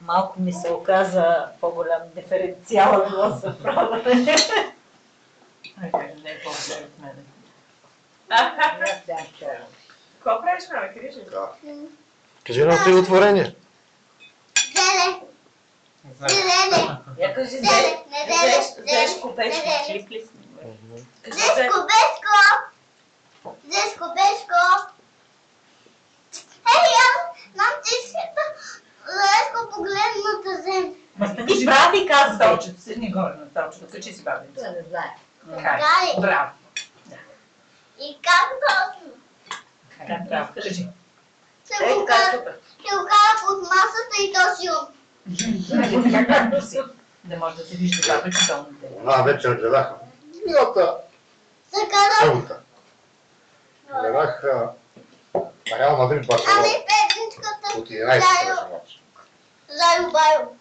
Малко ми се оказа по-голям диференциал глас за пробване. Айде, не е по-голям от мене. Какво правиш, мама? Кажи. Кажи едно стихотворение. Зеле. Я кажи Зешко Пешко. Клип ли сме? Зешко Бешко. Зешко Бешко. Ей, нам ти света. Зешко погледната земя. Ти прави казва. Толчето, седни горе на толчето. Качи си бабица. Това не знае. Дай. Браво. И как точно? Браво. Кажи. Ще го карах от масата и то си ум. Хайде, така както си. Да може да се вижда бабица долните. Една вечер гледах милата Закарах. събота. Гледах Реал Мадрид Барселона Ами петничката. от 11 беше мач. Заю Байо.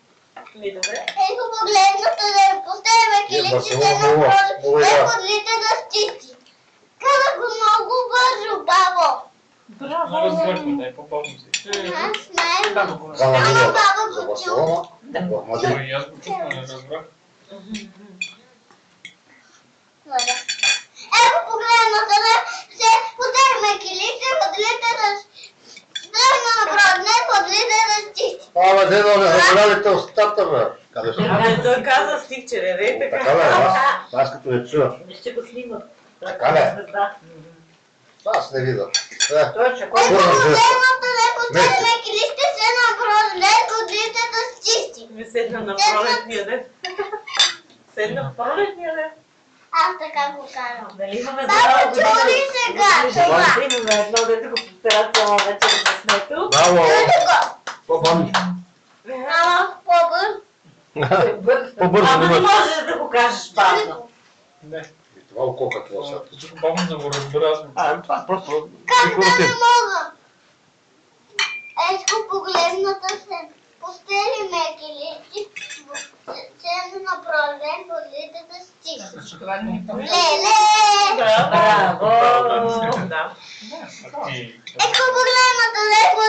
Ми добре. Ето погледната земя. Поставяме киличите на прозор. Ето подлите да стисти. Карах го много бързо, бабо. Разбрахме, да е по-бавно си. Аз знаем. Бабо го Два на Ама нула баба за го Барселона Да. в Мадрид. Ой, аз го чухме, не разбрах. Ето погледната земя. Се поставяме киличите, подлите да тръгна направо. Не подлите да стисти. Абе, дедо, не забравяйте устата, бе. Къде ще? Той каза стихче, не така. Така ли, аз като не чуя. Ще го снимат. Така ли? Да. Аз не видя. Точно, Ето погледната земя. Поставяме киличите, се направо. Не подлите да стисти. Ми седна на пролетния ден. Седна в пролетния ден. Аз така го карам. Дали имаме за Бабо, нова година? чули сега. Имаме едно, дето го повтаря цяла вечер за смето. Браво! Чули го. По-бавно. Ама, по-бързо. По-бързо Ама не не можеш да го кажеш бавно. Не, И това око какво сега? всичко бавно да го разбера, аз ми. Това просто Как да не мога? Ето погледната се. Постели мекелици, се направлен, водите да стига. Това не е Леле! Браво! Да. Ти. Ето погледната леко